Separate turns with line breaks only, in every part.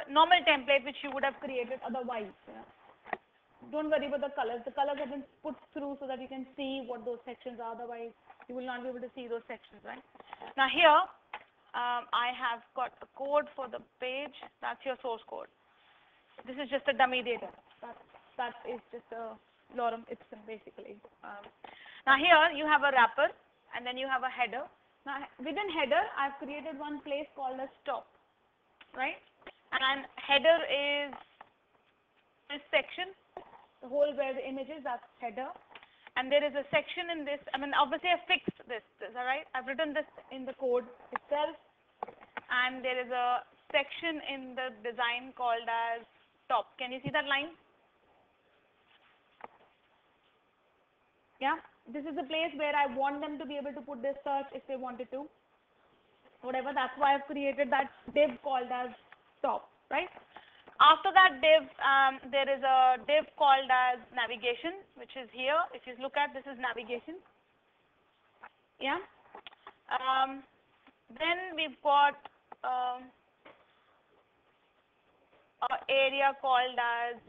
normal template which you would have created otherwise. Yeah. Don't worry about the colors. The colors have been put through so that you can see what those sections are. Otherwise, you will not be able to see those sections, right? Now here, I have got a code for the page. That's your source code. This is just a dummy data. That is just a lorem ipsum, basically. Now here, you have a wrapper, and then you have a header. Now within header, I've created one place called a stop, right? And header is this section, the whole where the image is, that's header. And there is a section in this, I mean, obviously I fixed this, all right? I've written this in the code itself. And there is a section in the design called as top. Can you see that line? Yeah? This is the place where I want them to be able to put their search if they wanted to. Whatever, that's why I've created that div called as top, right? After that div, there is a div called as navigation, which is here. If you look at, this is navigation. Yeah. Then we've got an area called as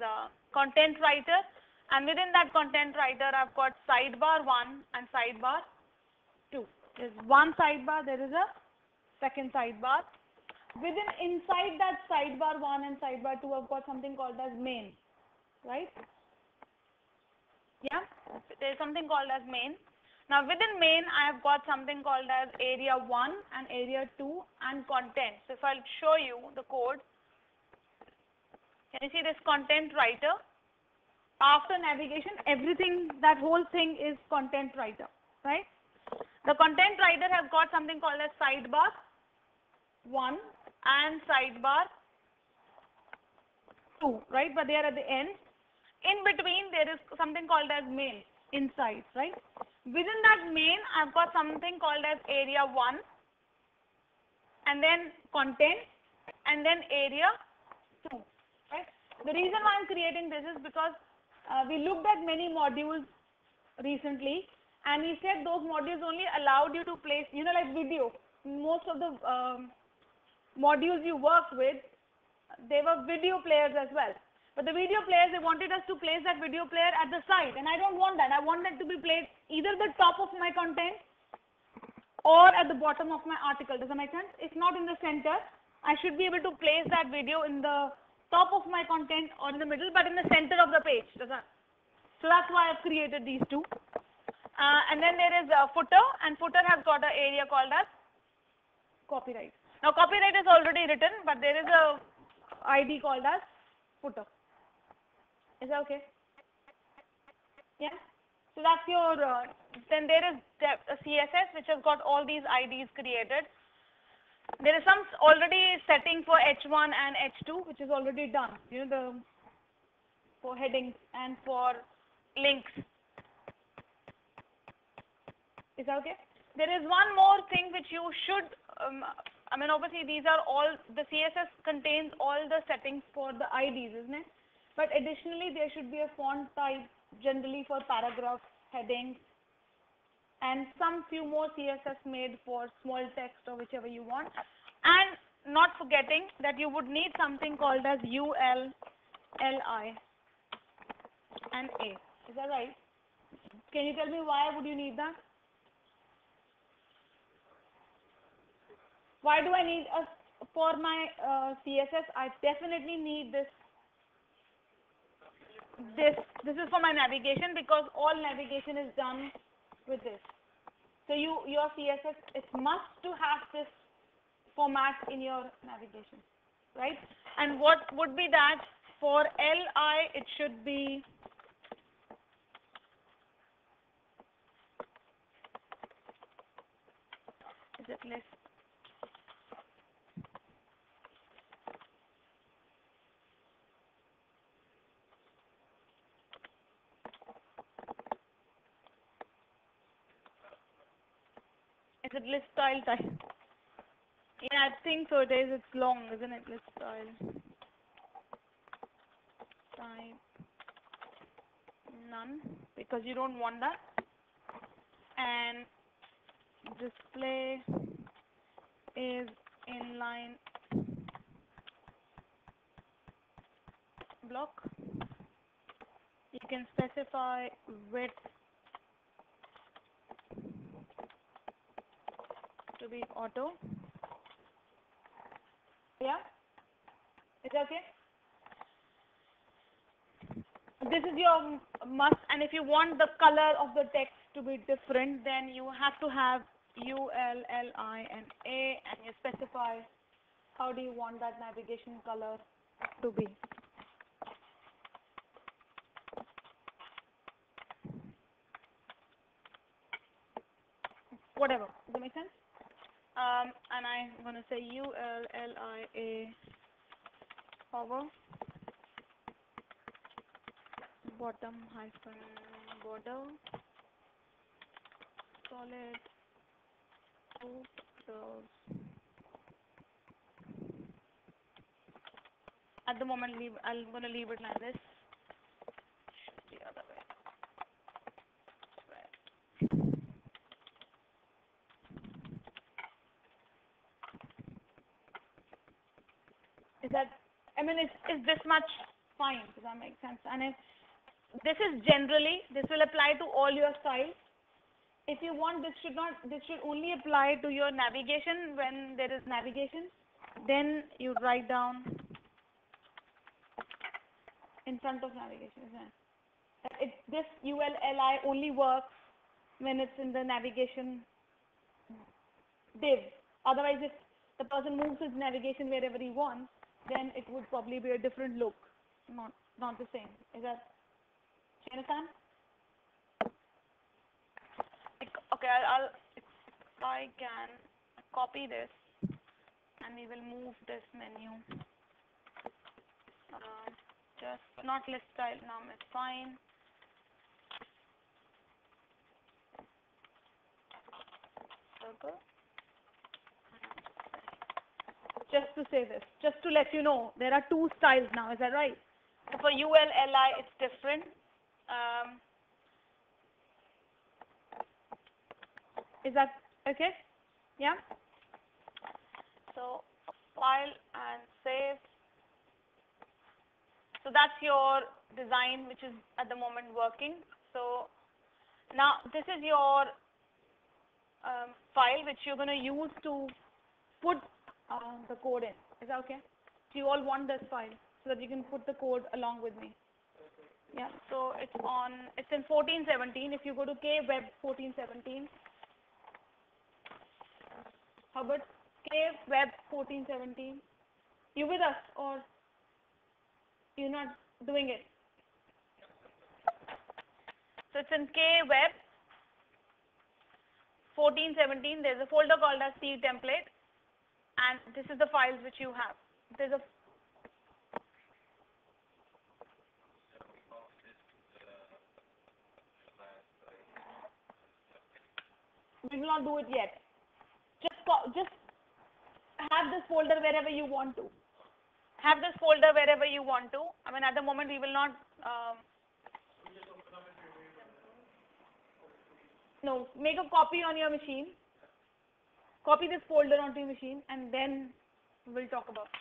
content writer, and within that content writer, I've got sidebar 1 and sidebar 2. There's one sidebar, there is a second sidebar. Inside that sidebar 1 and sidebar 2, I've got something called as main, right? Yeah, there's something called as main. Now within main, I have got something called as area 1 and area 2 and content. So if I'll show you the code, can you see this content writer? After navigation, everything, that whole thing is content writer, right? The content writer has got something called as sidebar 1 and sidebar 2, right? But they are at the end. In between, there is something called as main inside, right? Within that main, I've got something called as area 1 and then content and then area 2, right? The reason why I'm creating this is because we looked at many modules recently and we said those modules only allowed you to place, you know, like video. Most of the modules you worked with, they were video players as well. But the video players, they wanted us to place that video player at the side, and I don't want that. I want that to be placed either the top of my content or at the bottom of my article. Does that make sense? It's not in the center. I should be able to place that video in the top of my content or in the middle, but in the center of the page. So that's why I've created these two. And then there is a footer, and footer has got an area called as copyright. Now copyright is already written, but there is a ID called as footer. Is that okay? Yeah. So that's your. Then there is a CSS which has got all these IDs created. There is some already setting for H1 and H2 which is already done. You know, for headings and for links. Is that okay? There is one more thing which you should. I mean, obviously these are all, the CSS contains all the settings for the IDs, isn't it? But additionally, there should be a font type generally for paragraphs, headings, and some few more CSS made for small text or whichever you want. And not forgetting that you would need something called as UL, LI, and A. Is that right? Can you tell me why would you need that? Why do I need for my CSS? I definitely need this. This is for my navigation because all navigation is done with this. So your CSS, it's must to have this format in your navigation, right? And what would be that? For LI, it should be is it list? Is it list style type? Yeah, I think so. It is. It's long, isn't it? List style type none because you don't want that. And display is inline block. You can specify width to be auto. Yeah? Is that okay? This is your must, and if you want the color of the text to be different, then you have to have ULLINA, and you specify how do you want that navigation color to be. Whatever. Does that make sense? And I'm going to say ULLIA hover bottom hyphen border solid two curves. At the moment, I'm going to leave it like this. The other way. Is that? I mean, is this much fine? Does that make sense? And if this is generally, this will apply to all your styles. If you want, this should only apply to your navigation when there is navigation. Then you write down in front of navigation. Isn't it? This ULLI only works when it's in the navigation div. Otherwise, if the person moves his navigation wherever he wants, then it would probably be a different look, not the same. Is that? Do you understand? Okay, if I can copy this, and we will move this menu. Just not list style num is fine. Circle. Just to say this, just to let you know, there are two styles now. Is that right? So for ULLI, it's different. Is that okay? Yeah? So file and save. So that's your design, which is at the moment working. So now this is your file which you're going to use to put the code in. Is that okay? Do you all want this file so that you can put the code along with me? Yeah. So it's in 1417. If you go to kweb 1417. How about kweb 1417? You with us or you're not doing it? So it's in kweb 1417. There's a folder called as C template, and this is the files which you have. There's a we will not do it yet. Just have this folder wherever you want to. Have this folder wherever you want to. I mean, at the moment we will not. No, make a copy on your machine. Copy this folder onto your machine, and then we'll talk about it.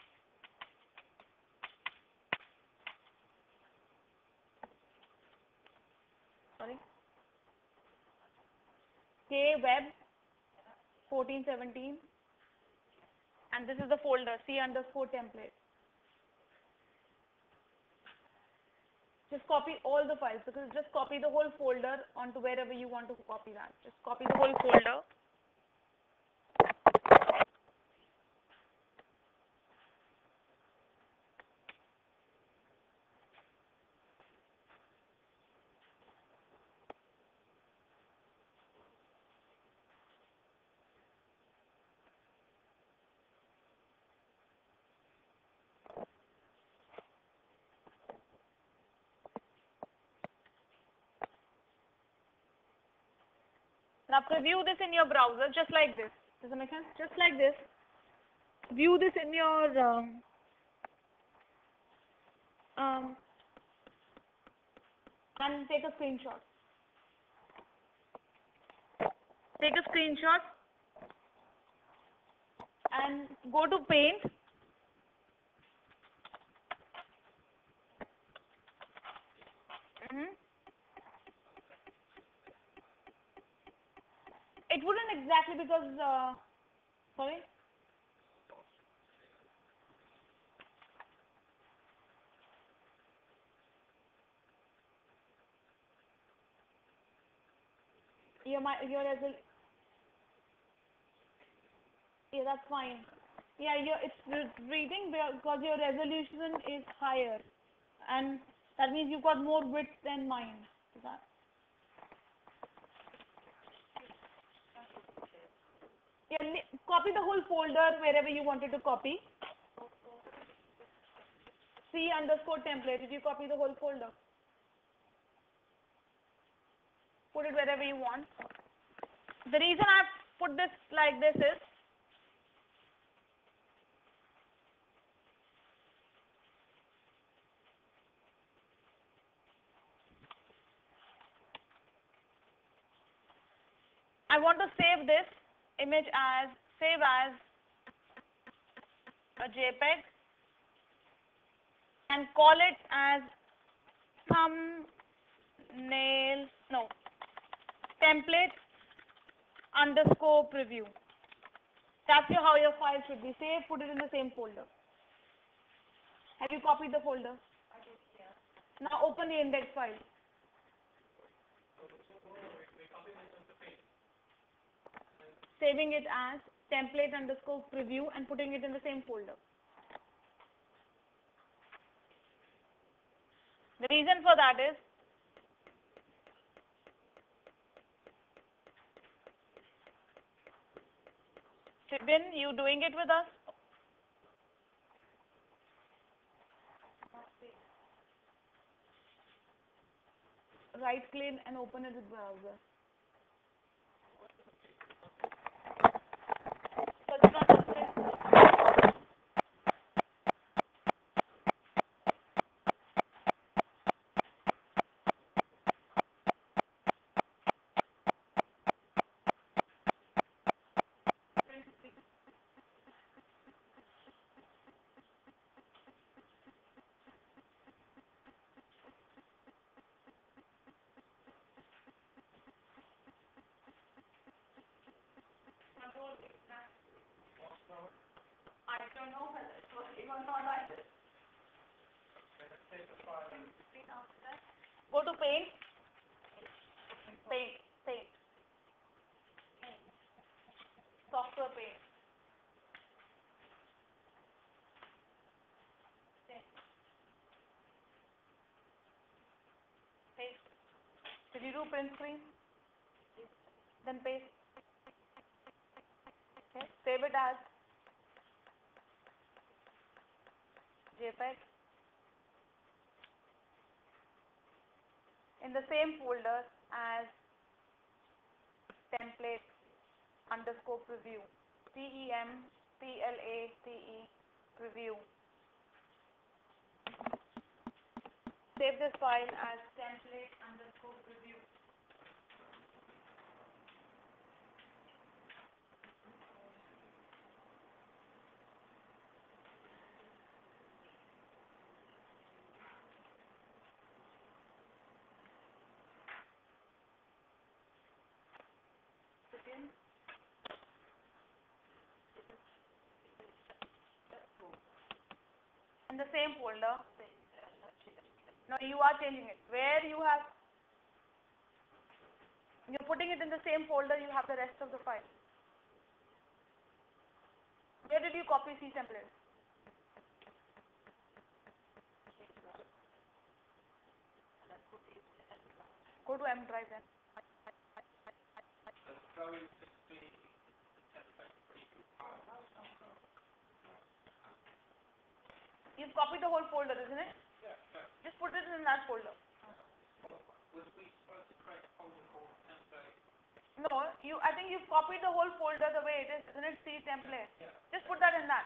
Sorry. kweb 1417, and this is the folder C_template. Just copy all the files, because just copy the whole folder onto wherever you want to copy that. Just copy the whole folder. Now preview this in your browser just like this. Does that make sense? Just like this. View this in your and take a screenshot. Take a screenshot and go to Paint. exactly because, sorry? Your yeah, that's fine. Yeah, it's reading because your resolution is higher, and that means you've got more width than mine. That, yeah, copy the whole folder wherever you wanted to copy. C_template. Did you copy the whole folder? Put it wherever you want. The reason I've put this like this is I want to save this image as a JPEG and call it as thumbnail, no, template underscore preview. That's how your file should be. Save, put it in the same folder. Have you copied the folder? Now open the index file. Saving it as template underscore preview and putting it in the same folder. The reason for that is Shibin, you doing it with us? Right click and open it with browser. So it's not open. I don't know whether it's working or not. Go to paint, paint, software paint. Paste. Did you do print screen? Then paste. Okay. Save it as JPEG. In the same folder as template underscore preview. TEMPLATE preview. Save this file as template underscore preview. In the same folder. No, you are changing it. Where you're putting it in the same folder, you have the rest of the file. Where did you copy C template? Go to M drive then. You've copied the whole folder, isn't it? Just put it in that folder. No, I think you've copied the whole folder the way it is, isn't it? C template. Just put that in that.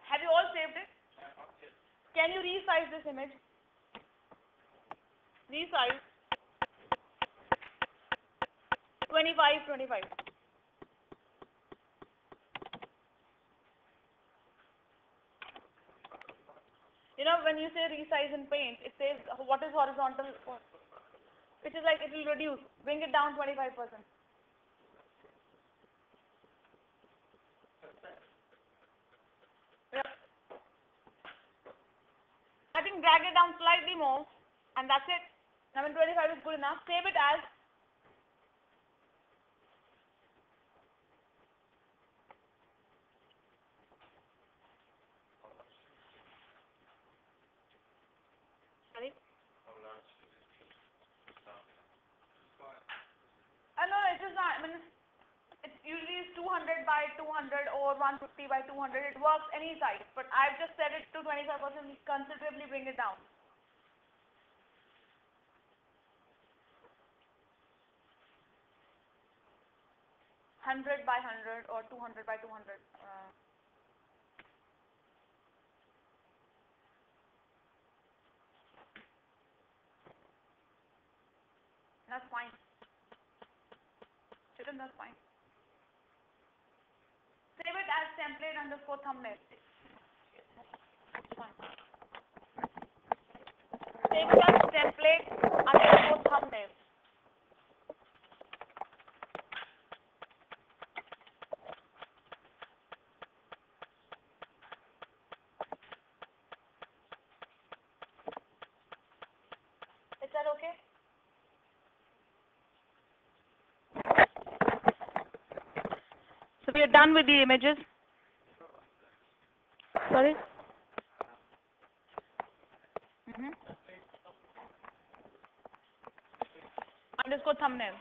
Have you all saved it? Can you resize this image? resize 25, 25. You know, when you say resize in paint, it says what is horizontal, which is like it will reduce, bring it down 25%. Yep. I think drag it down slightly more, and that's it. Now, when 25 is good enough, save it as sorry. No, it is not. I mean, it usually is 200 by 200 or 150 by 200. It works any size, but I've just set it to 25%. Considerably bring it down. 100 by 100 or 200 by 200. That's fine. Chicken, that's fine. Save it as template underscore thumbnail. Fine. Save it as template underscore thumbnail. Is that okay? So we are done with the images. Sorry? Underscore thumbnail.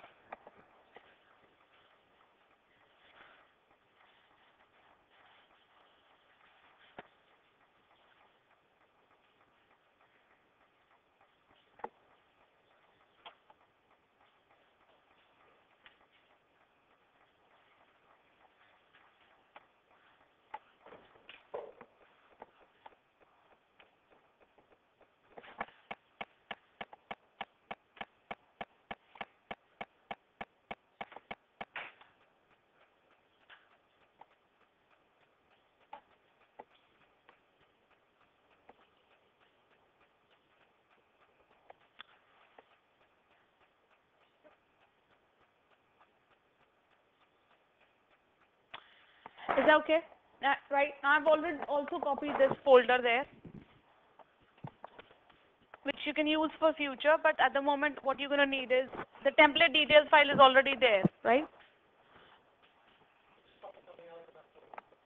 Is that okay? Right. Now I've already also copied this folder there, which you can use for future, but at the moment what you're going to need is the template details file is already there, right?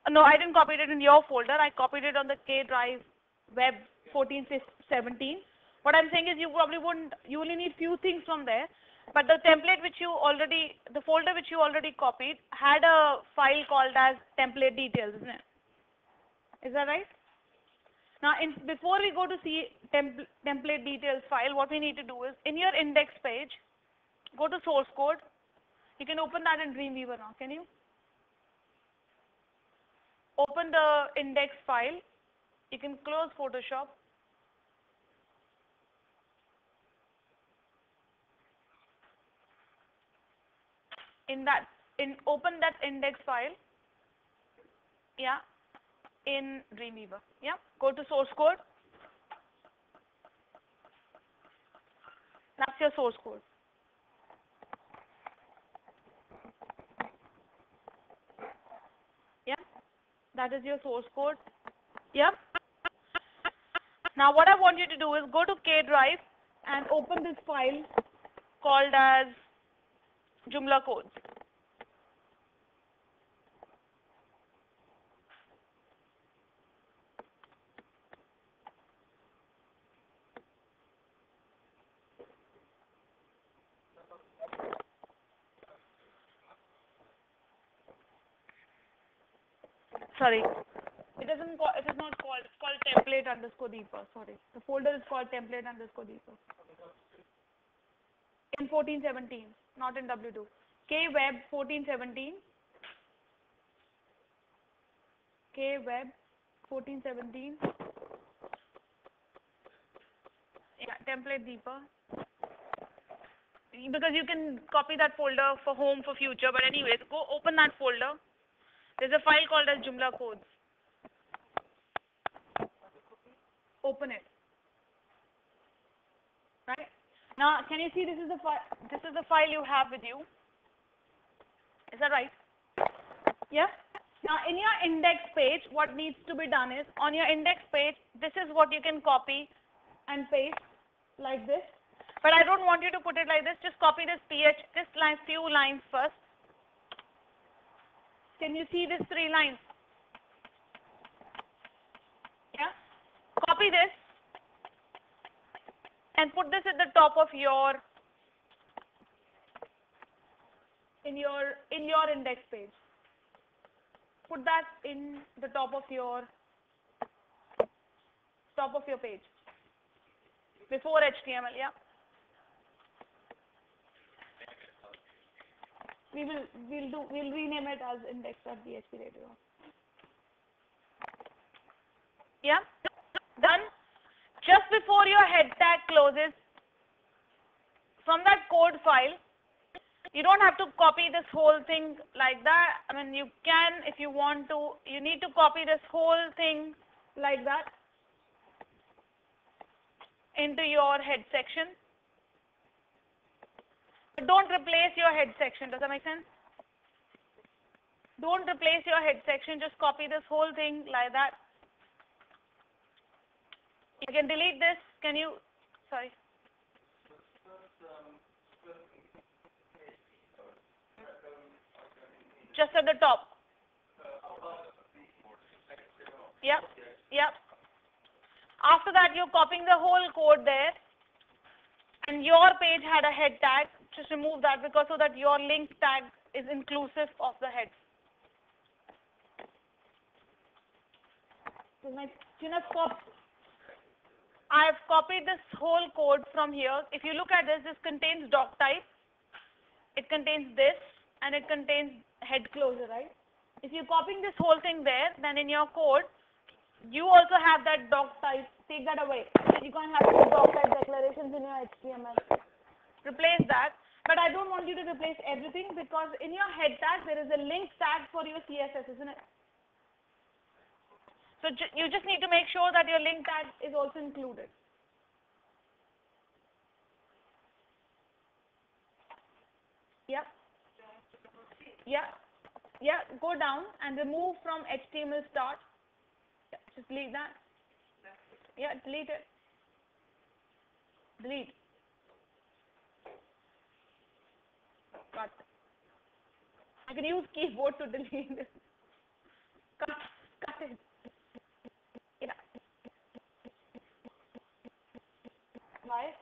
No, I didn't copy it in your folder. I copied it on the K drive web 1417. What I'm saying is you probably wouldn't, you only need few things from there, but the template which you already, the folder which you already copied had a file called as template details, isn't it? Is that right? Now, before we go to see template details file, what we need to do is, in your index page, go to source code. You can open that in Dreamweaver now, can you? Open the index file. You can close Photoshop. Open that index file. Yeah, in Dreamweaver. Yeah, go to source code. That's your source code. Yeah, that is your source code. Yeah. Now what I want you to do is go to K drive and open this file called as Joomla codes. Sorry, it is not called, it's called template underscore deeper. Sorry, the folder is called template underscore deeper. In 1417, not in W2. Kweb 1417. Kweb 1417. Yeah, template deeper. because you can copy that folder for home for future. But anyways, go open that folder. There's a file called as Joomla codes. Open it. Right? Now, can you see this is the file? This is the file you have with you. Is that right? Yeah. Now, in your index page, what needs to be done is on your index page, this is what you can copy and paste like this. But I don't want you to put it like this. Just copy this few lines first. Can you see these 3 lines? Yeah. Copy this and put this at the top of your in your index page. Put that in the top of your page before HTML. Yeah. We'll rename it as index.php later on. Yeah. Done. Just before your head tag closes, from that code file, you don't have to copy this whole thing like that. I mean, you can if you want to. You need to copy this whole thing like that into your head section. But don't replace your head section. Does that make sense? Don't replace your head section. Just copy this whole thing like that. You can delete this. Can you? Sorry. Just at the top. Yep. Yep. After that, you're copying the whole code there. And your page had a head tag. Just remove that because so that your link tag is inclusive of the head. I've copied this whole code from here. If you look at this contains doc type. It contains this and it contains head closure, right? If you're copying this whole thing there, then in your code, you also have that doc type. Take that away. You can't have doc type declarations in your HTML. Replace that. But I don't want you to replace everything because in your head tag, there is a link tag for your CSS, isn't it? So you just need to make sure that your link tag is also included. Yeah. Yeah. Yeah. Go down and remove from HTML start. Yeah, just delete that. Yeah, delete it. Delete. Cut. I can use keyboard to delete this. Cut it. Yeah. Why?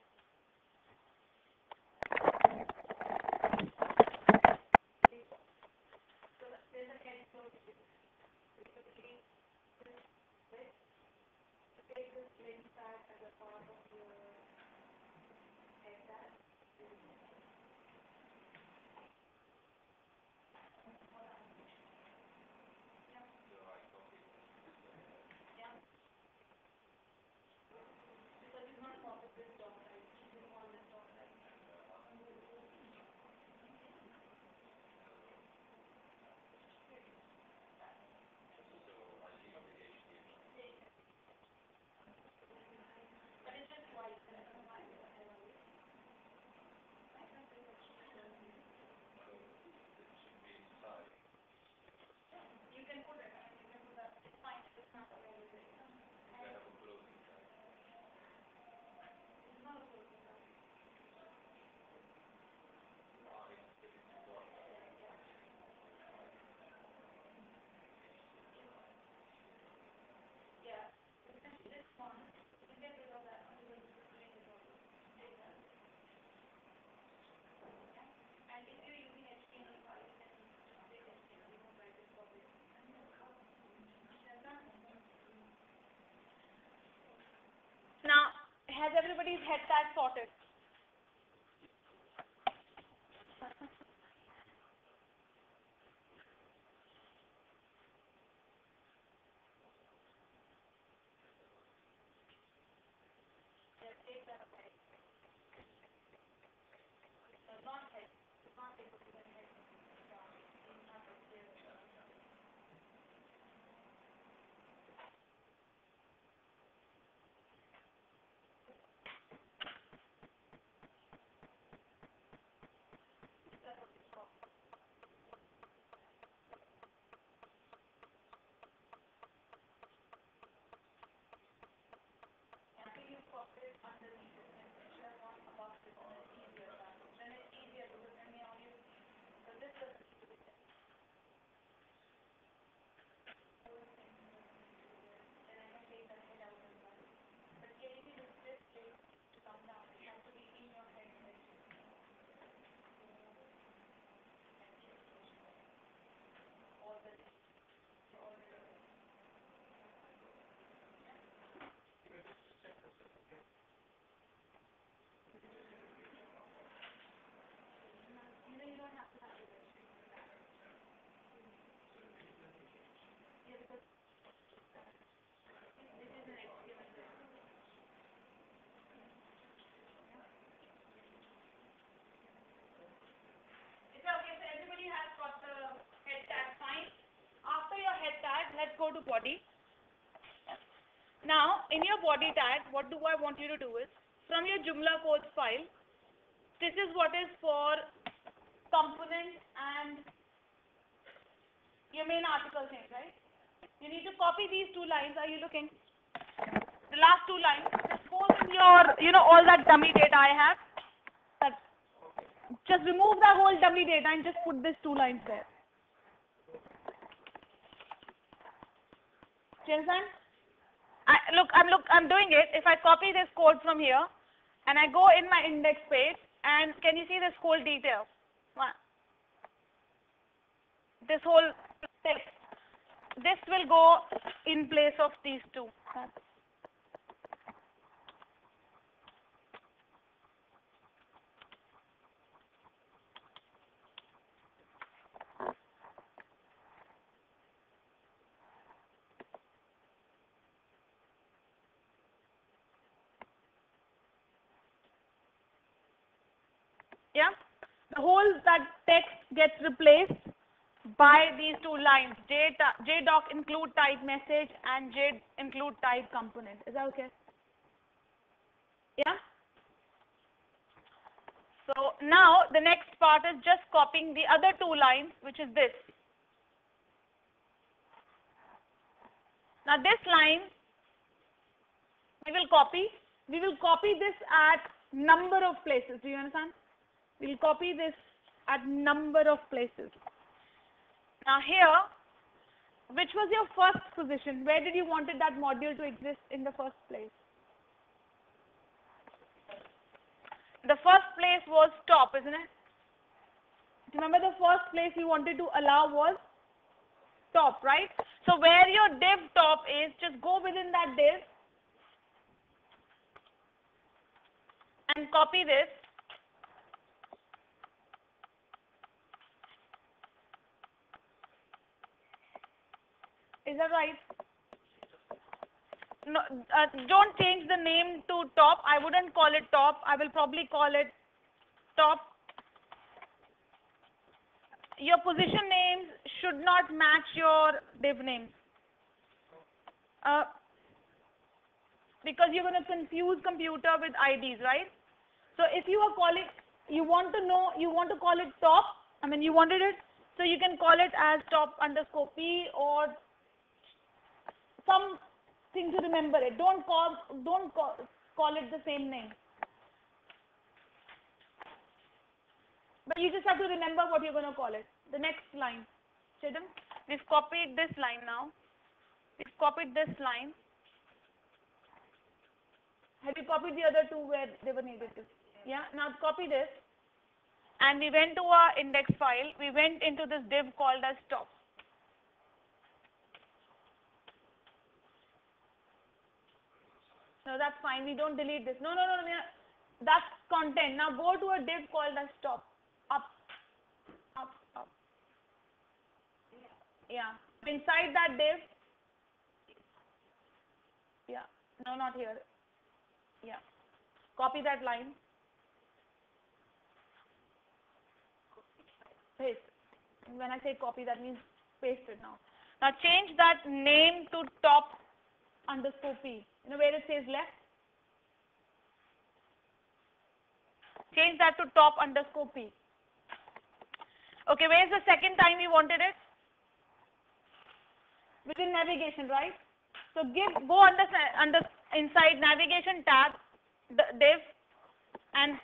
Now, has everybody's head tag sorted? head tag. Let's go to body. Now, in your body tag, what do I want you to do is, from your Joomla codes file, this is what is for component and your main article thing, right? You need to copy these two lines. Are you looking? The last two lines. Just go in your, all that dummy data I have. Just remove that whole dummy data and just put these two lines there. Do you understand? I'm doing it. If I copy this code from here and I go in my index page, and can you see this whole detail? This whole text. This will go in place of these two. Yeah, the whole that text gets replaced by these two lines, JDoc include type message and J include type component. Is that okay? Yeah? So now the next part is just copying the other two lines, which is this. Now this line we will copy. We will copy this at number of places. Do you understand? We will copy this at number of places. Now here, which was your first position? Where did you wanted that module to exist in the first place? The first place was top, isn't it? Remember the first place you wanted to allow was top, right? So where your div top is, just go within that div and copy this. Is that right? No, don't change the name to top. I wouldn't call it top. I will probably call it top. Your position names should not match your div names. Because you're going to confuse computer with IDs, right? So if you are calling, you want to call it top, you wanted it, so you can call it as top underscore P or something to remember it. Don't call it the same name. But you just have to remember what you're going to call it. The next line. Chidam, we've copied this line now. We've copied this line. Have you copied the other two where they were needed to? Yeah, now copy this. And we went to our index file. We went into this div called as top. No, that's fine. We don't delete this. No. That's content. Now go to a div called as top. Up. Yeah. Inside that div. Yeah. No, not here. Yeah. Copy that line. Paste. When I say copy, that means paste it now. Now change that name to top underscore P. You know where it says left? Change that to top underscore P. Okay, where's the second time you wanted it? Within navigation, right? So go under inside navigation tab, the div, and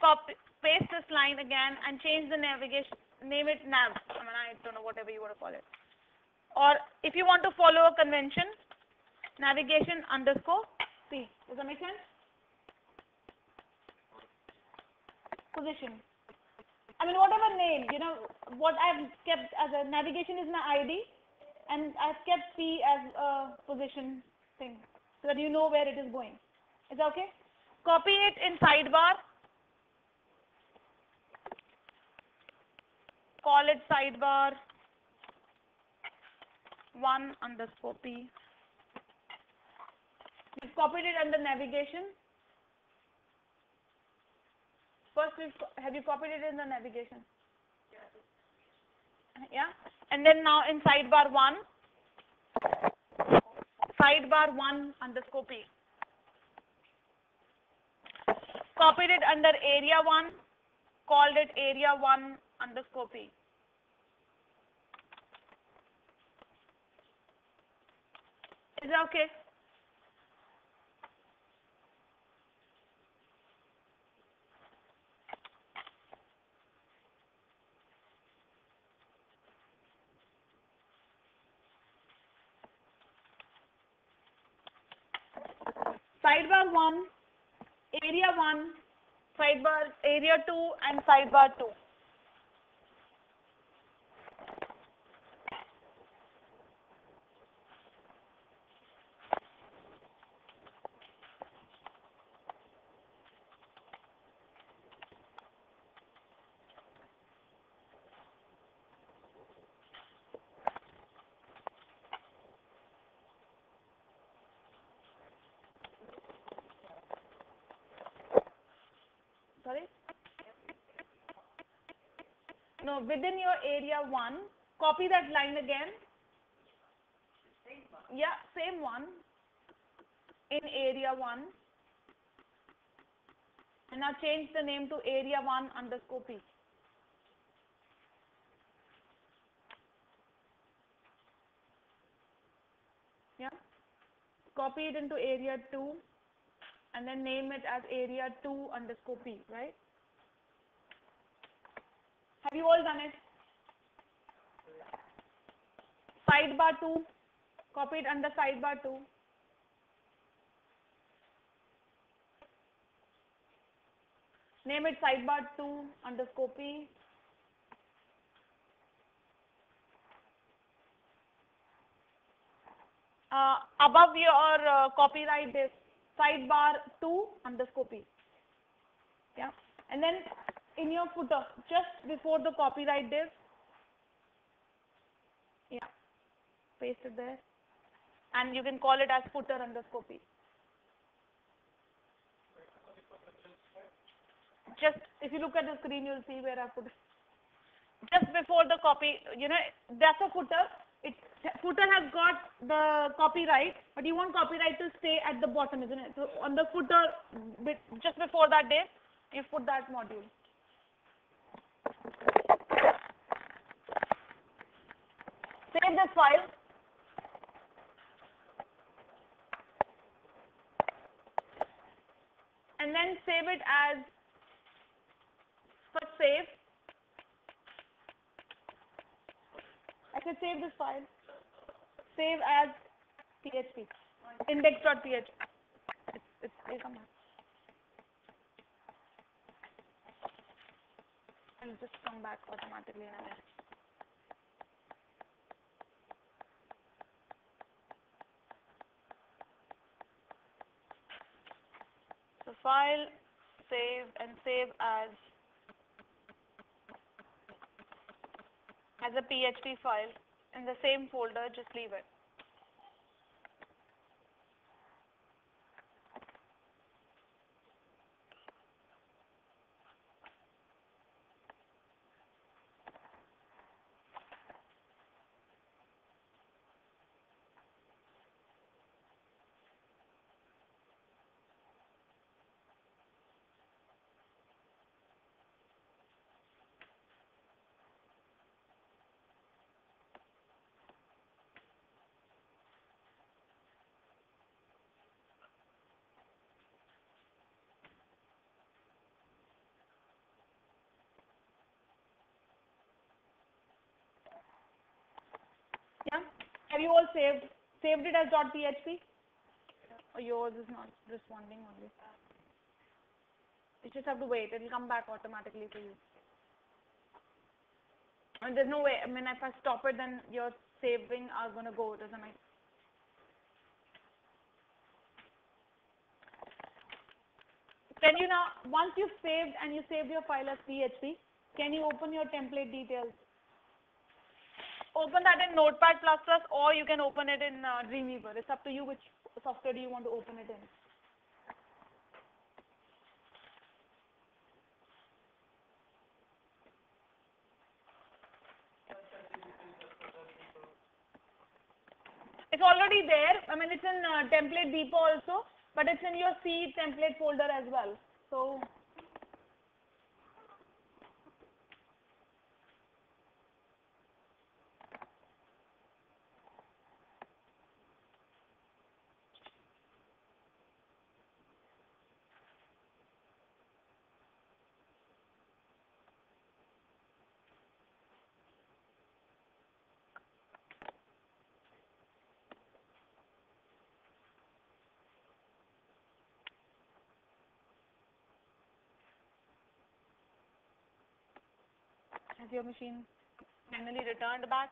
paste this line again and change the navigation, name it nav. I don't know, whatever you want to call it. Or if you want to follow a convention, navigation underscore P. Does that make sense? Position. Whatever name, what I've kept as a navigation is my ID, and I've kept P as a position thing, so that you know where it is going. Is that okay? Copy it in sidebar. Call it sidebar 1 underscore P. We've copied it under navigation. First, have you copied it in the navigation? Yeah. And then now in sidebar 1, sidebar 1 underscore P. Copied it under area 1, called it area 1 underscore P. Is that okay? Sidebar 1, area 1, sidebar area 2 and sidebar 2. Sorry? No, within your area 1, copy that line again. Yeah, same one in area 1. And now change the name to area 1 underscore P. Yeah. Copy it into area 2 and then name it as area 2 underscore P, right? Have you all done it? Sidebar 2, copy it under sidebar 2. Name it sidebar 2 underscore P. Above your copyright is sidebar 2 underscore P. Yeah. And then in your footer, just before the copyright div, yeah, paste it there. And you can call it as footer underscore P. Just, if you look at the screen, you'll see where I put it. Just before the copy, that's a footer. Footer has got the copyright, but you want copyright to stay at the bottom, isn't it? So on the footer, just before that div, you put that module. Save this file. And then save it as, first save. I said save this file. Save as PHP, index.php. It'll come back. It'll just come back automatically in a minute. So file, save, and save as a PHP file in the same folder, just leave it. Yeah? Have you all saved it as .php? Or yours is not responding only? You just have to wait. It will come back automatically for you. And there's no way. I mean, if I stop it, then your saving are going to go, doesn't it? Can you now, once you've saved and you saved your file as PHP, can you open your template details? Open that in Notepad++, or you can open it in Dreamweaver. It's up to you which software do you want to open it in. If it's already there. I mean, it's in template depot also, but it's in your C template folder as well. So has your machine finally returned back?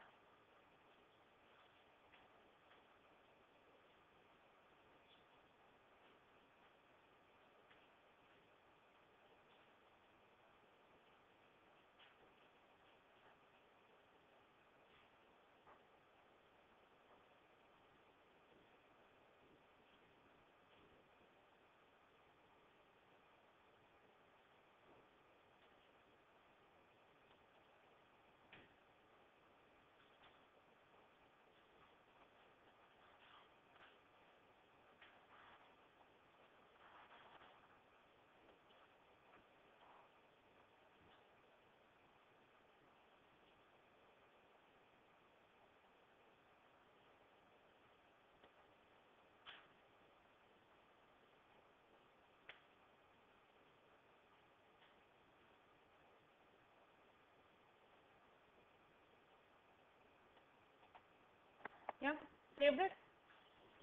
Yeah, saved it.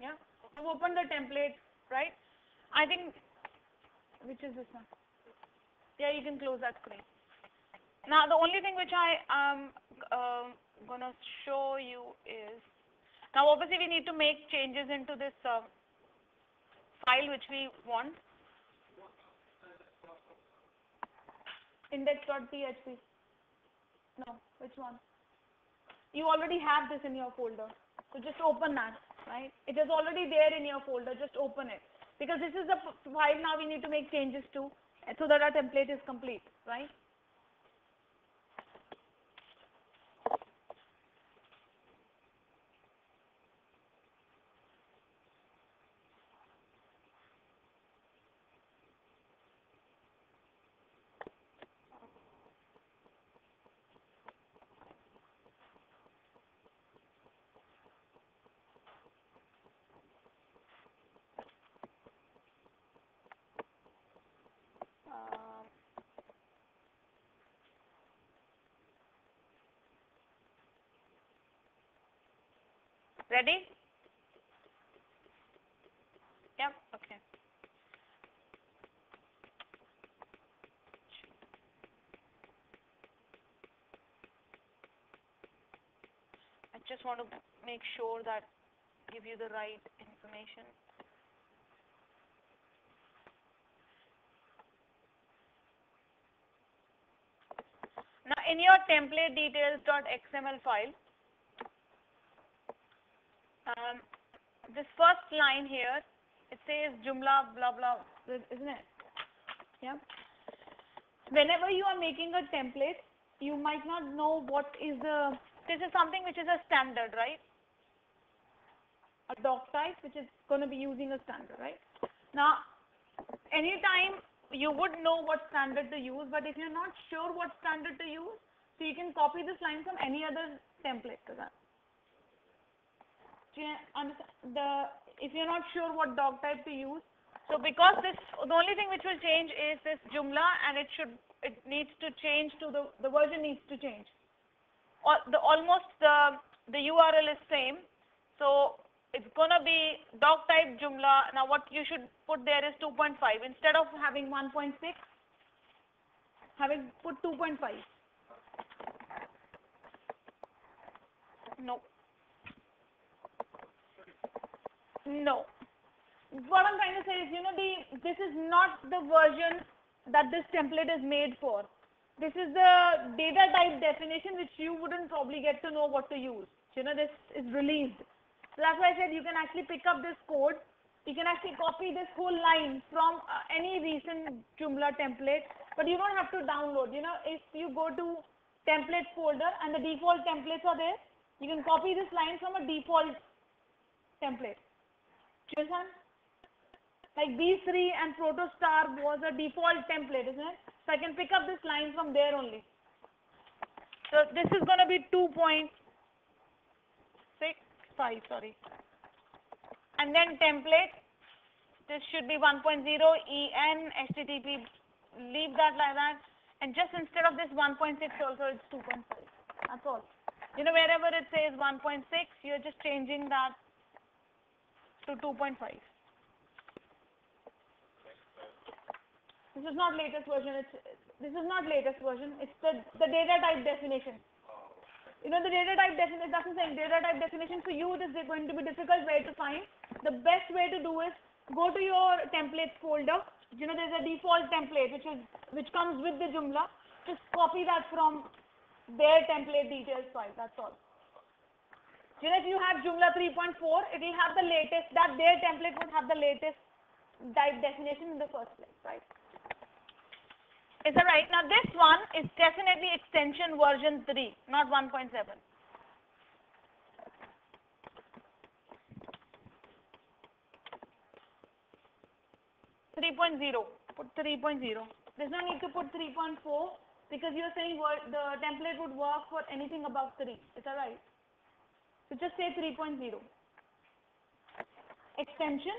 Yeah, I've opened the template, right? I think, which is this one? Yeah, you can close that screen. Now, the only thing which I am gonna show you is, now obviously we need to make changes into this file which we want, index.php. No, which one? You already have this in your folder, so just open that, right? It is already there in your folder, just open it. Because this is the file now we need to make changes to, so that our template is complete, right? Um, Ready? Yep, okay. I just want to make sure that give you the right information. Now in your template details.xml file, this first line here, it says Joomla blah blah, isn't it? Yeah. Whenever you are making a template, you might not know what is the, this is something which is a standard, right? A doc type which is going to be using a standard, right? Now, anytime you would know what standard to use, but if you're not sure what standard to use, so you can copy this line from any other template to that. Do you understand? If you're not sure what doc type to use, so because this, the only thing which will change is this Joomla, and it needs to change to the version needs to change. Almost the URL is same, so it's gonna be doc type Joomla. Now what you should put there is 2.5 instead of having 1.6, having put 2.5. No. No. What I'm trying to say is, this is not the version that this template is made for. This is the data type definition which you wouldn't probably get to know what to use. This is released. So that's why I said you can actually pick up this code. You can actually copy this whole line from any recent Joomla template, but you don't have to download. If you go to template folder and the default templates are there, you can copy this line from a default template. Do you understand? Like B3 and protostar was a default template, isn't it? So I can pick up this line from there only. So this is going to be 2.65, sorry. And then template, this should be 1.0 en http, leave that like that. And just instead of this 1.6 also it's 2.5. That's all. You know, wherever it says 1.6, you're just changing that to 2.5. This is not latest version. This is not latest version. It's the data type definition. You know, the data type definition, it doesn't say data type definition. For you, this is going to be difficult way to find. The best way to do is go to your templates folder. You know, there's a default template which comes with the Joomla. Just copy that from their template details file. That's all. You know, if you have Joomla 3.4, it will have the latest. That their template would have the latest type definition in the first place, right? Is that right? Now this one is definitely extension version 3, not 1.7. 3.0. Put 3.0. There's no need to put 3.4 because you're saying the template would work for anything above 3. Is that right? So just say 3.0. Extension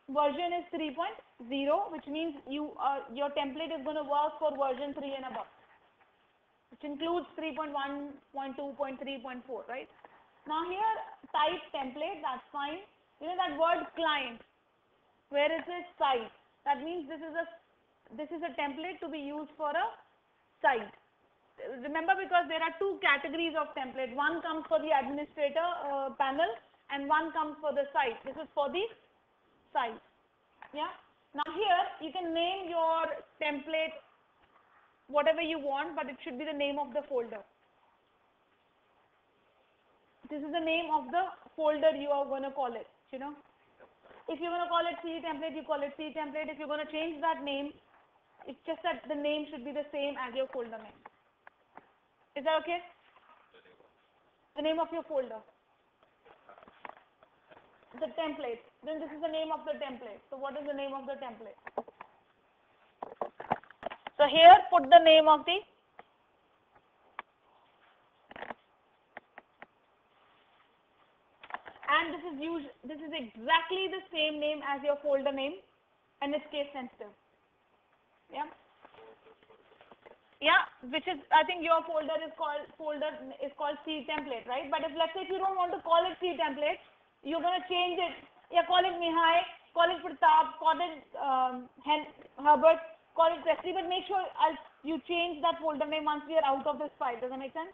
version is 3.0, which means your template is going to work for version 3 and above, which includes 3.1, 0.2, 0.3, 0.4, right? Now here, type template, that's fine. You know that word client, where is it? Site. That means this is a template to be used for a site. Remember, because there are two categories of template. One comes for the administrator panel and one comes for the site. This is for the site. Yeah. Now here you can name your template whatever you want, but it should be the name of the folder. This is the name of the folder you are going to call it, you know. If you're going to call it C template, you call it C template. If you're going to change that name, it's just that the name should be the same as your folder name. Is that okay? The name of your folder. The template. Then this is the name of the template. So what is the name of the template? So here put the name of the and this is exactly the same name as your folder name, and it's case sensitive. Yeah. Yeah, which is, I think your folder is called C template, right? But if let's say if you don't want to call it C template, you're going to change it. Yeah, call it Mihai, call it Pratap, call it Herbert, call it Presley, but make sure you change that folder name once we are out of this file. Does that make sense?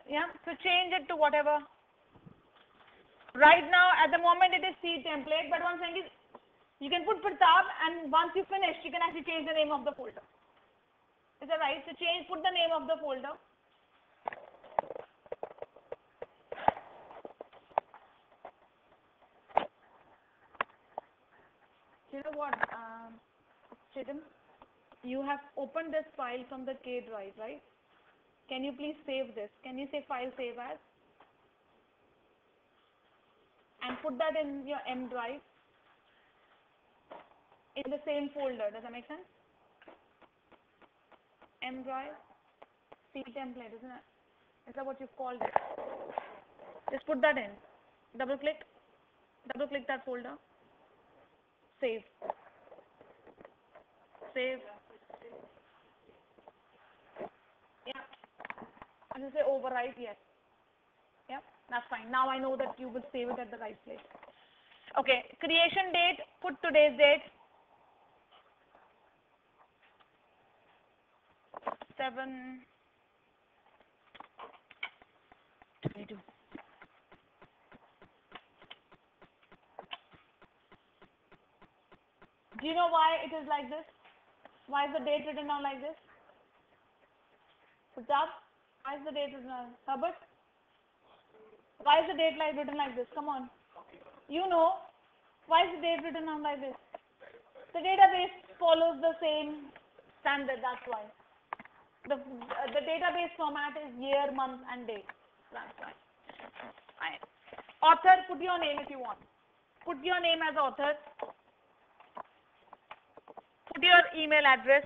Yeah, so change it to whatever. Right now, at the moment, it is C template, but one thing is, you can put Pratap, and once you finish, you can actually change the name of the folder. Is that right? So put the name of the folder. You know what, Chetan? You have opened this file from the K drive, right? Can you please save this? Can you say file save as? And put that in your M drive in the same folder. Does that make sense? M drive, C template, isn't it? Is that what you've called it? Just put that in. Double click that folder. Save. Save. Yeah. And you say overwrite, yes. Yeah, that's fine. Now I know that you will save it at the right place. Okay, creation date, put today's date. 7/22. Do you know why it is like this? Why is the date written down like this? Pratap, why is the date written down? Herbert, why is the date written like this? Come on. You know, why is the date written down like this? The database follows the same standard, that's why. The database format is year, month, and date. That's why. Fine. Author, put your name if you want. Put your name as author. Put your email address.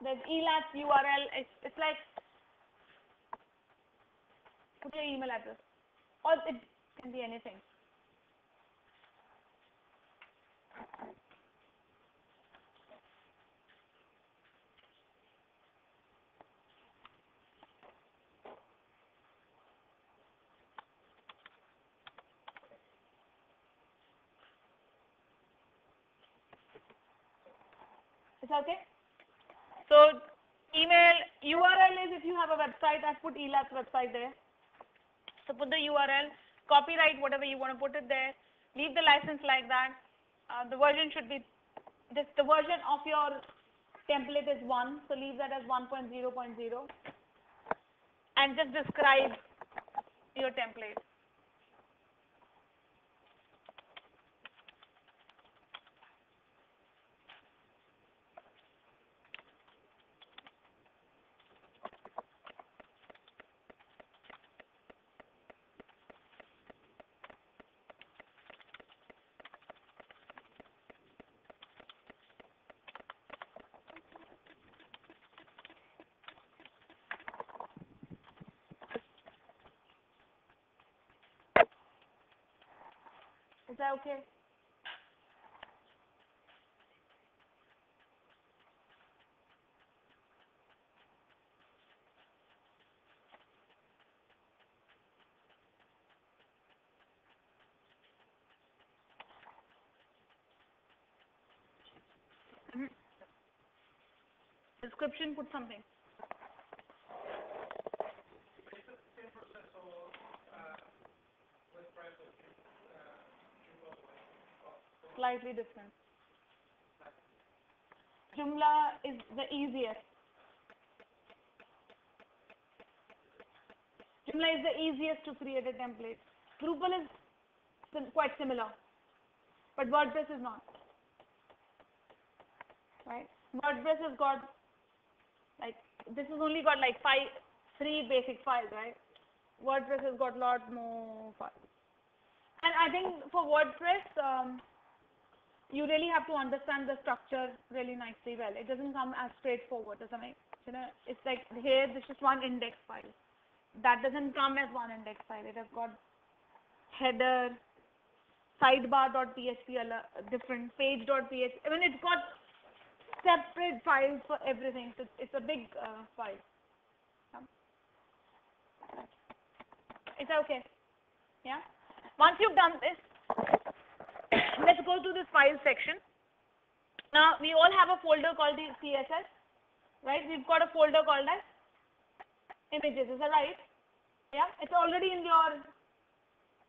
There's ELAT's URL. It's like, put your email address. Or it can be anything. Is that okay? So email URL is if you have a website. I've put ELAT's website there. So put the URL, copyright whatever you want to put it there. Leave the license like that. The version should be this. The version of your template is 1, so leave that as 1.0.0, and just describe your template. Is that okay? Description, put something. Slightly different. Joomla is the easiest. Joomla is the easiest to create a template. Drupal is quite similar, but WordPress is not. Right? WordPress has got like, this has only got like 3 basic files, right? WordPress has got a lot more files. And I think for WordPress, you really have to understand the structure really nicely well. It doesn't come as straightforward as it's like here, this is one index file. That doesn't come as one index file. It has got header, sidebar.php, different page.php. I mean, it's got separate files for everything. So it's a big file. Is that okay? Yeah. Once you've done this, let's go to this file section. Now we all have a folder called the CSS, right? We've got a folder called as images. Is that right? Yeah. It's already in your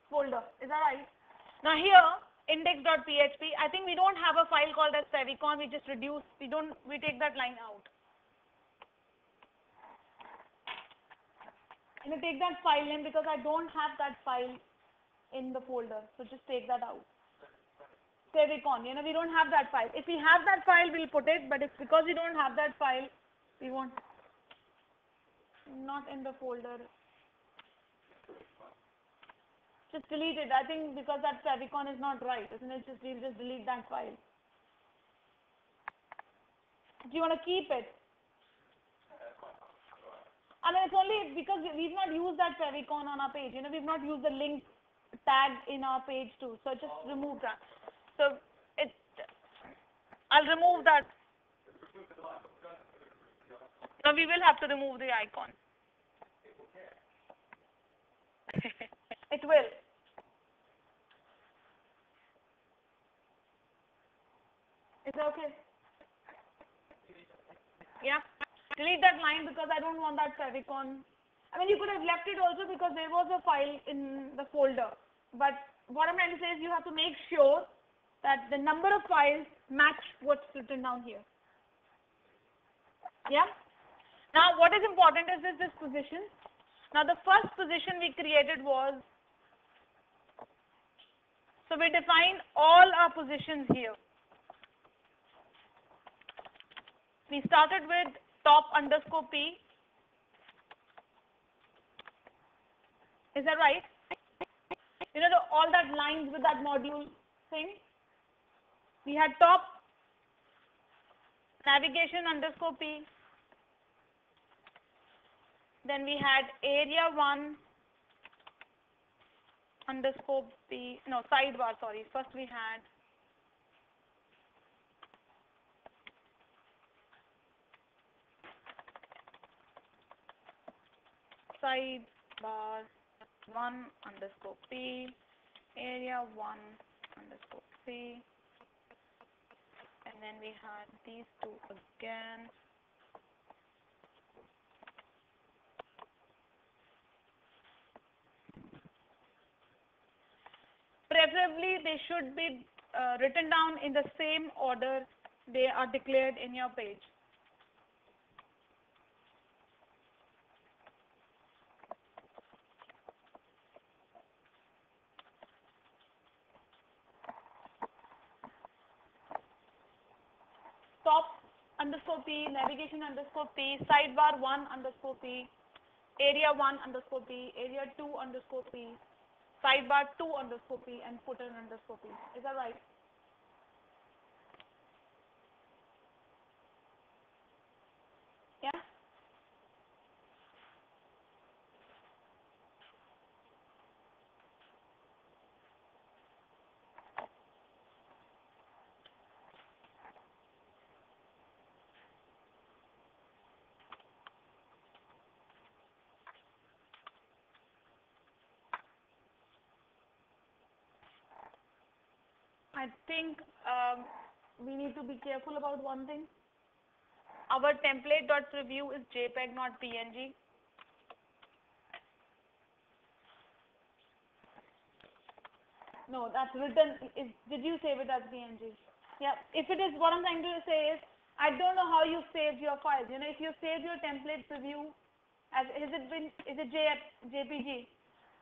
folder. Is that right? Now here, index.php. I think we don't have a file called as favicon. We just reduce. We take that line out. Take that file name because I don't have that file in the folder. So just take that out. Favicon, we don't have that file. If we have that file, we'll put it, but because we don't have that file, we won't. Not in the folder. Just delete it. I think because that favicon is not right, isn't it? We'll just delete that file. Do you want to keep it? I mean, it's only because we've not used that favicon on our page. We've not used the link tag in our page too. So just remove that. So I'll remove that. No, we will have to remove the icon. It will. Is that okay? Yeah. Delete that line because I don't want that favicon. I mean, you could have left it also because there was a file in the folder. But what I'm trying to say is you have to make sure that the number of files match what's written down here. Yeah? Now, what is important is this position. Now, the first position we created was, so we defined all our positions here. We started with top underscore P. Is that right? You know, all that lines with that module thing. We had top navigation underscore P. Then we had area1 underscore P. No, sidebar, sorry. First we had sidebar 1 underscore P, area1 underscore P, and then we had these two again. Preferably they should be written down in the same order they are declared in your page. Top underscore P, navigation underscore P, sidebar 1 underscore P, area1 underscore P, area2 underscore P, sidebar 2 underscore P, and footer underscore P. Is that right? Yeah? I think we need to be careful about one thing. Our template.preview is JPEG, not PNG. No, that's written. Did you save it as PNG? Yeah. If it is, what I'm trying to say is, I don't know how you saved your files. You know, if you save your template preview as, is it JPG?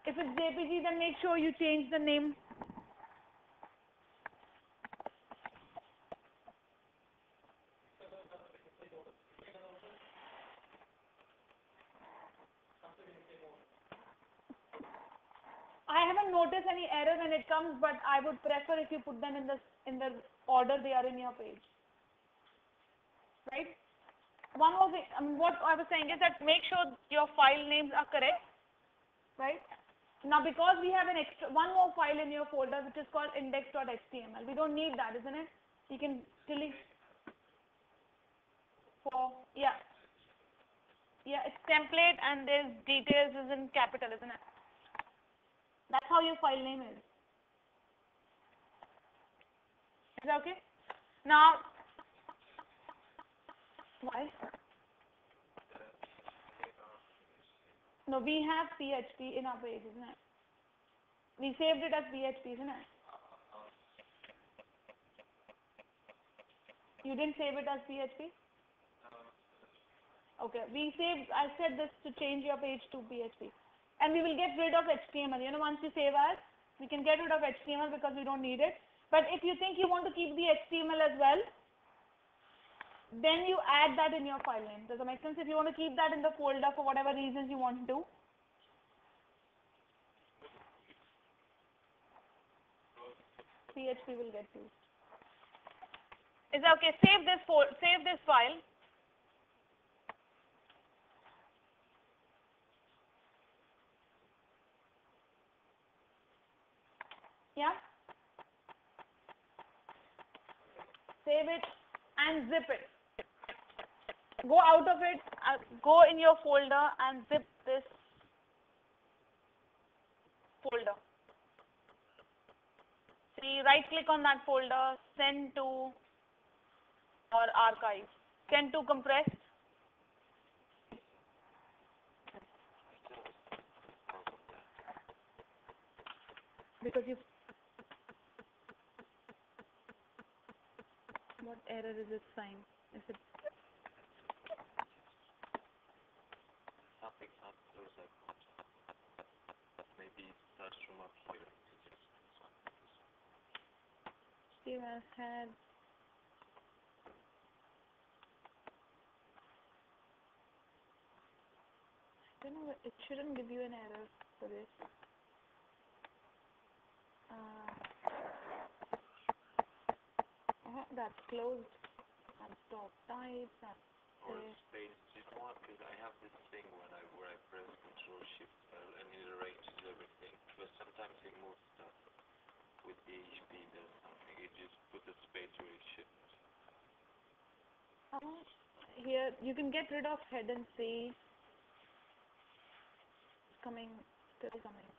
If it's JPG, then make sure you change the name. I haven't noticed any error when it comes, but I would prefer if you put them in the order they are in your page. Right? One more thing, what I was saying is that make sure your file names are correct. Right? Now, because we have one more file in your folder which is called index.html. We don't need that, isn't it? You can delete. Yeah, it's template and there's details is in capital, isn't it? That's how your file name is. Is that okay? Now, why? No, we have PHP in our page, isn't it? We saved it as PHP, isn't it? You didn't save it as PHP? Okay, I said this to change your page to PHP. And we will get rid of HTML. You know, once you save as, we can get rid of HTML because we don't need it. But if you think you want to keep the HTML as well, then you add that in your file name. Does that make sense? If you want to keep that in the folder for whatever reasons you want to, PHP will get used. Is that okay? Save this file. Yeah? Save it and zip it. Go out of it, go in your folder and zip this folder. See, right click on that folder, send to or archive. Send to compressed. Because what error is this sign? Is it
maybe search from up here.
Steve has had You know, it shouldn't give you an error for this. That's closed. That's stop type. That's
Or
there.
space. You know what? Because I have this thing where I press Control Shift L and it arranges everything. But sometimes it moves stuff. With PHP does something. It just put the space where it shouldn't.
Here you can get rid of head and say coming, still coming.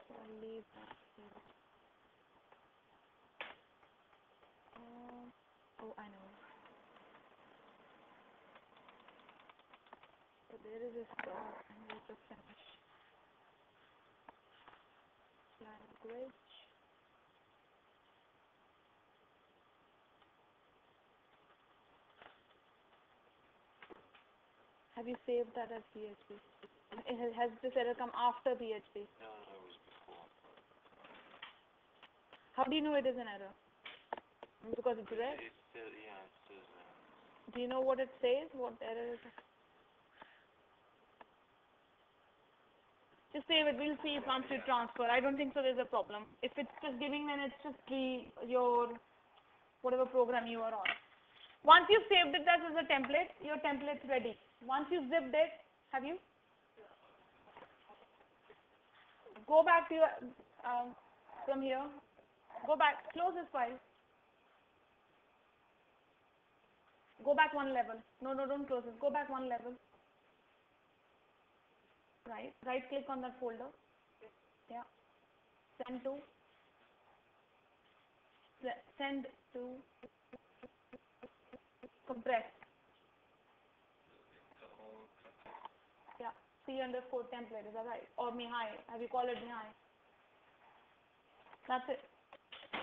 So I'll leave that here. Oh, I know. So there is a start and there's a finish. Language. Have you saved that as PHP? Has this error come after PHP?
No, it was before.
How do you know it is an error? Because it's there?
It still, yeah, it says
Do you know what it says? What error is it? Just save it. We'll see it once we transfer. I don't think so there's a problem. If it's just giving, then it's just your whatever program you are on. Once you've saved it as a template, your template's ready. Once you've zipped it, have you? Go back to your, from here, go back, close this file. Go back one level. No, don't close it. Go back one level. Right click on that folder. Yeah. Send to compress. Yeah. C underscore template. Is that right? Or Mihai. Have you called it Mihai? That's it.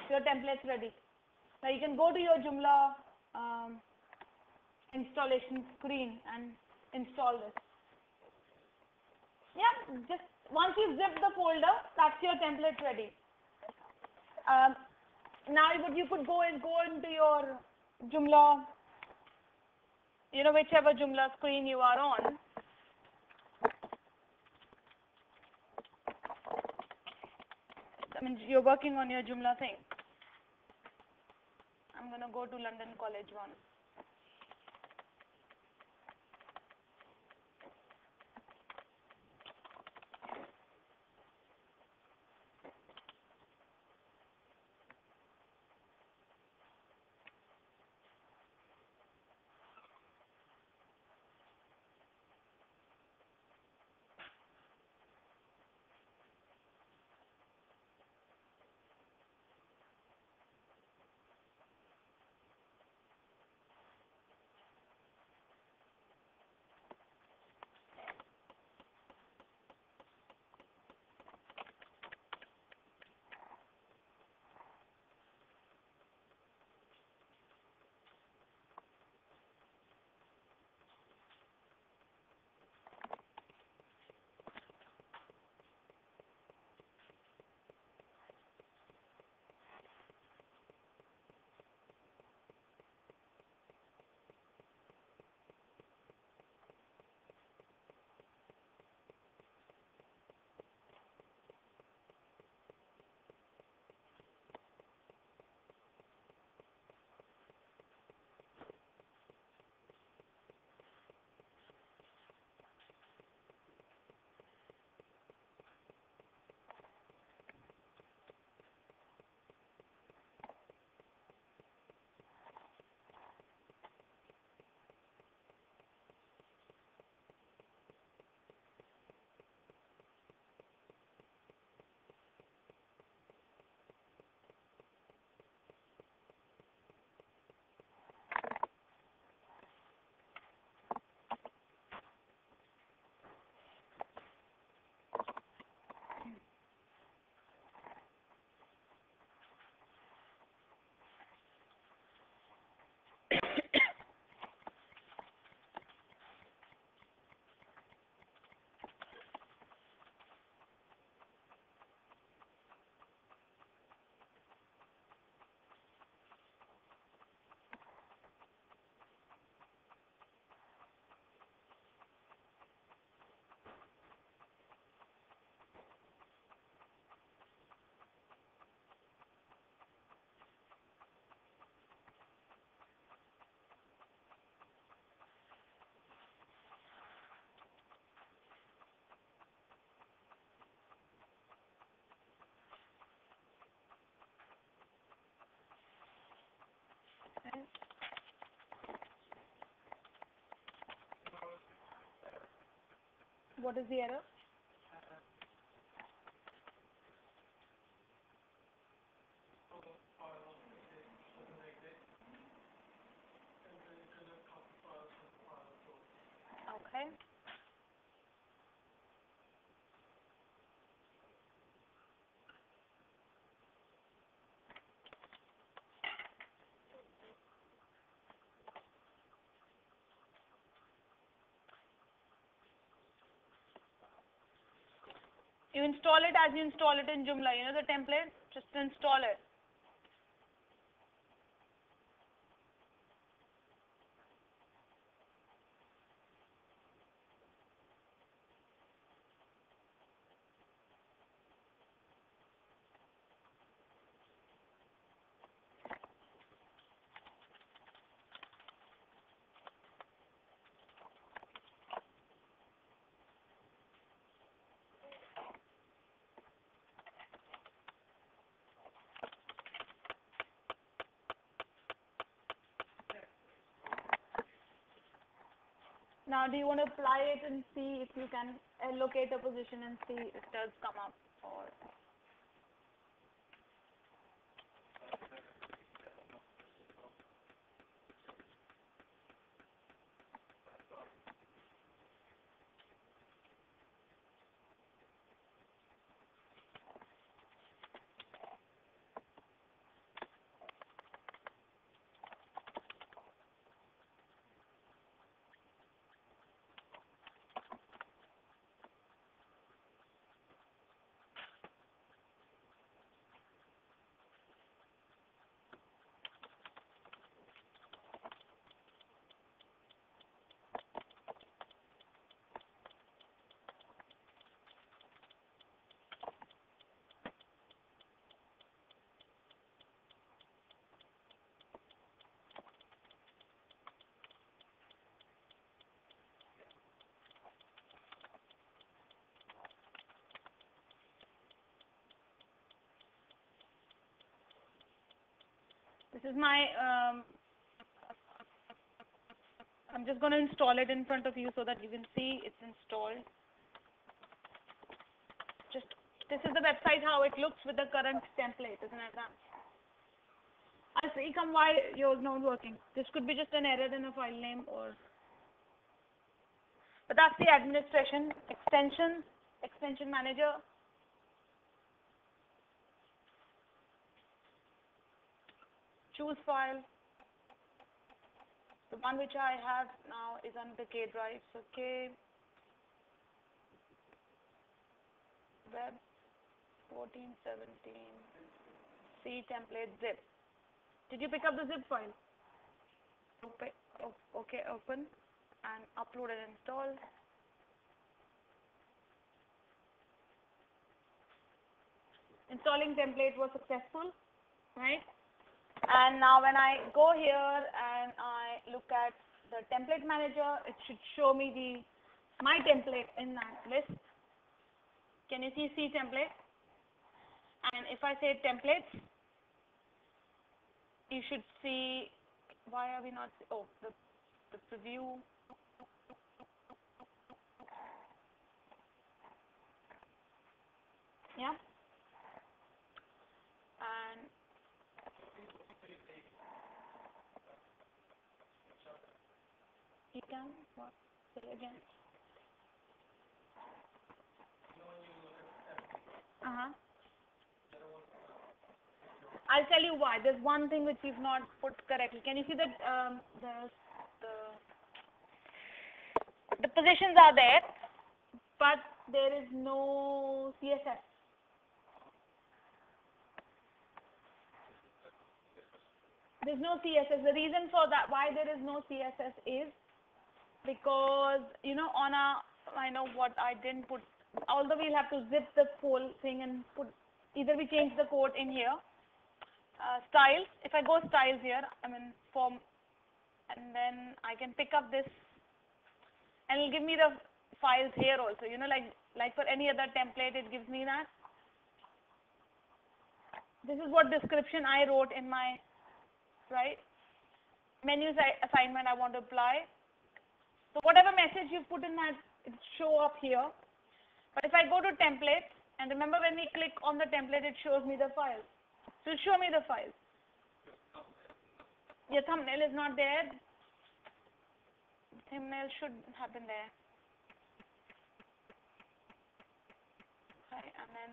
Your template's ready. Now you can go to your Joomla installation screen and install this. Yeah, just once you zip the folder, that's your template ready. Now what you could go is go into your Joomla, whichever Joomla screen you are on. I mean, you're working on your Joomla thing. I'm going to go to London College one. What is the error? Okay. You install it as you install it in Joomla. You know the template? Just install it. Now, do you want to apply it and see if you can allocate a position and see if it does come up? Or this is my, I'm just going to install it in front of you so that you can see it's installed. Just, this is the website how it looks with the current template, isn't it? I see come why yours not working. This could be just an error in a file name or, but that's the administration, extension manager. Choose file. The one which I have now is on the K drive. So K web 1417 C template zip. Did you pick up the zip file? Okay, open and upload and install. Installing template was successful, right? And now when I go here and I look at the template manager, it should show me my template in that list. Can you see C template? And if I say templates, you should see, why are we not, oh, the preview. Yeah. And you can, what, say again. I'll tell you why. There's one thing which we've not put correctly. Can you see that the positions are there, but there is no CSS. There's no CSS. The reason for that, why there is no CSS is because, you know, on I know what I didn't put, although we'll have to zip the whole thing and put, either we change the code in here. Styles, if I go styles here, I mean form, and then I can pick up this, and it'll give me the files here also, you know, like for any other template, it gives me that. This is what description I wrote in my, right, menus assignment I want to apply. So whatever message you put in that it show up here. But if I go to templates, and remember when we click on the template, it shows me the file. So show me the file. Your thumbnail is not there. Thumbnail should have been there. Okay, and then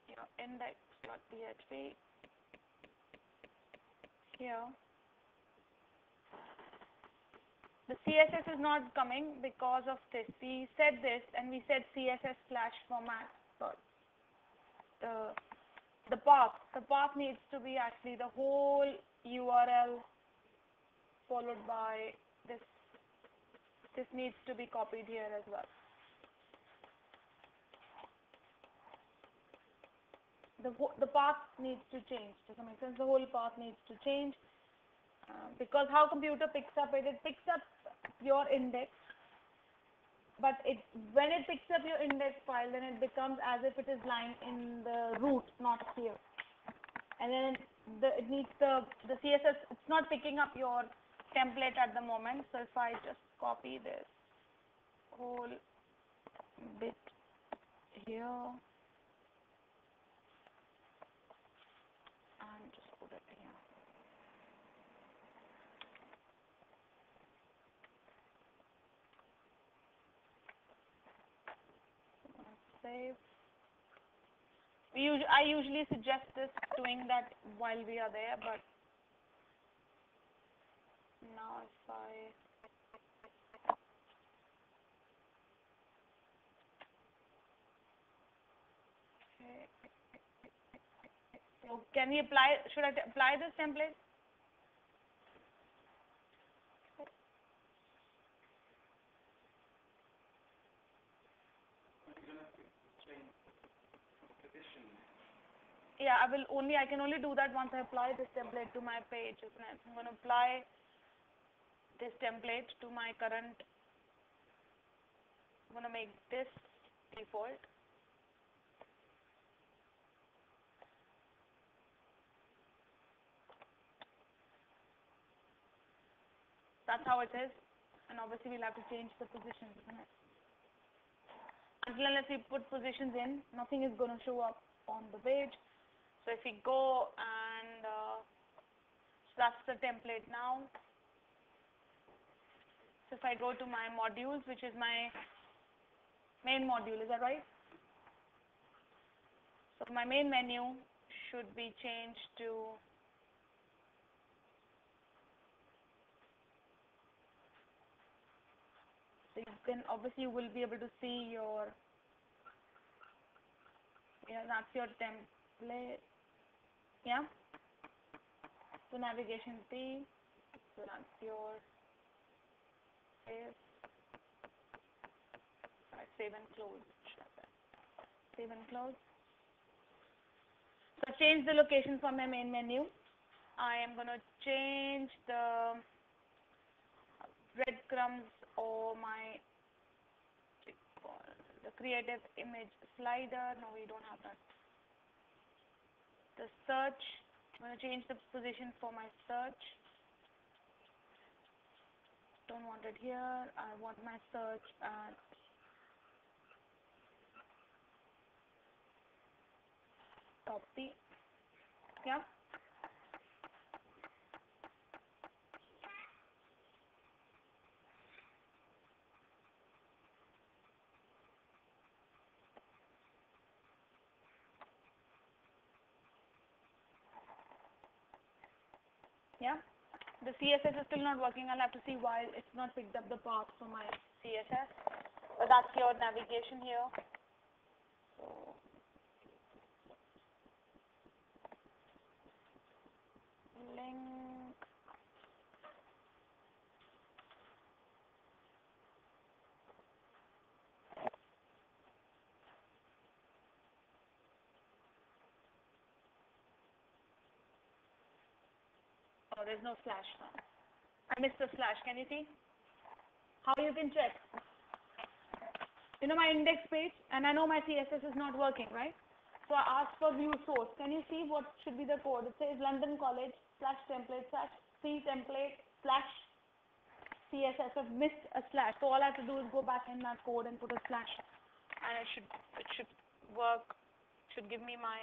your index.php here. The CSS is not coming because of this. We said this and we said CSS slash format, but the path needs to be actually the whole URL followed by this. This needs to be copied here as well. The path needs to change. Does that make sense? The whole path needs to change because how computer picks up it picks up your index, but when it picks up your index file, then it becomes as if it is lying in the root, not here. And then it needs the CSS. It's not picking up your template at the moment. So if I just copy this whole bit here and just put it here. Save. I usually suggest doing that while we are there, but now if I so can we apply? Should I apply this template? Yeah, I can only do that once I apply this template to my page, isn't it? I'm going to apply this template to my current. I'm going to make this default. That's how it is, and obviously we'll have to change the positions, isn't it? Until unless we put positions in, nothing is going to show up on the page. So if we go and so that's the template now. So if I go to my modules, which is my main module, is that right? So my main menu should be changed to so you can obviously you will be able to see your that's your template. Yeah. So navigation P. So that's your save and close. Save and close. So change the location from my main menu. I am going to change the breadcrumbs or the creative image slider. No, we don't have that. The search. I'm going to change the position for my search. Don't want it here. I want my search at top P. Yeah. Yeah. The CSS is still not working. I'll have to see why it's not picked up the path for my CSS. But that's your navigation here. So link. Oh, there's no slash now. I missed the slash. Can you see? How you can check? You know my index page, and I know my CSS is not working, right? So I asked for view source. Can you see what should be the code? It says London College /template /C template / CSS. I've missed a slash. So all I have to do is go back in that code and put a slash, and it should work. Should give me my.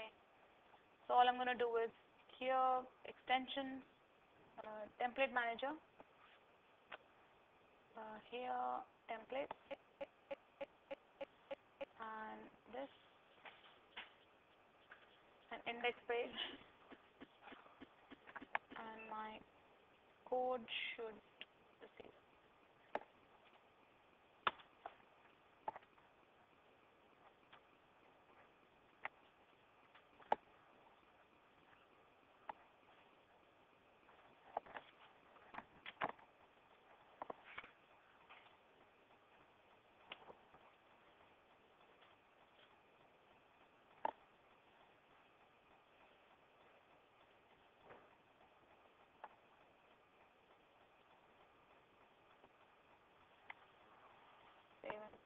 So all I'm gonna do is here extension, template manager. Here template, and this an index page, and my code should receive. Save it.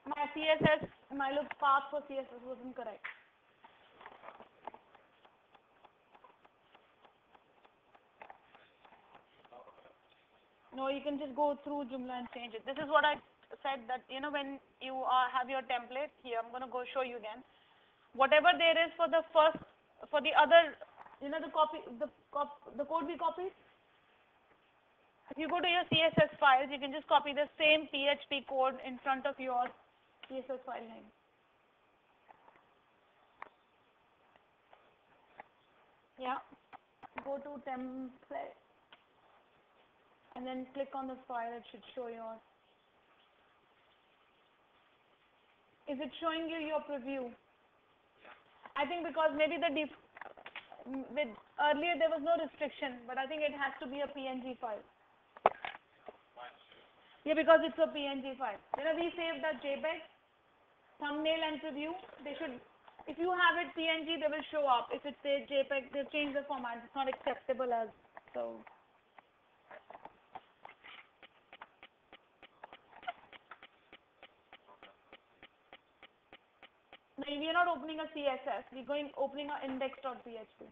My CSS, my look path for CSS wasn't correct. No, you can just go through Joomla and change it. This is what I said, that when you have your template here, I'm gonna go show you again. Whatever there is for the first, for the other, the code we copied. If you go to your CSS files, you can just copy the same PHP code in front of your CSS file name. Yeah. Go to template and then click on the file. It should show yours. Is it showing you your preview? I think because maybe with earlier there was no restriction, but I think it has to be a PNG file. Yeah, because it's a PNG file. We saved that JPEG, thumbnail and preview. They should, if you have it PNG, they will show up. If it's a JPEG, they've changed the format. It's not acceptable as so. No, we are not opening a CSS. We're opening our index.php.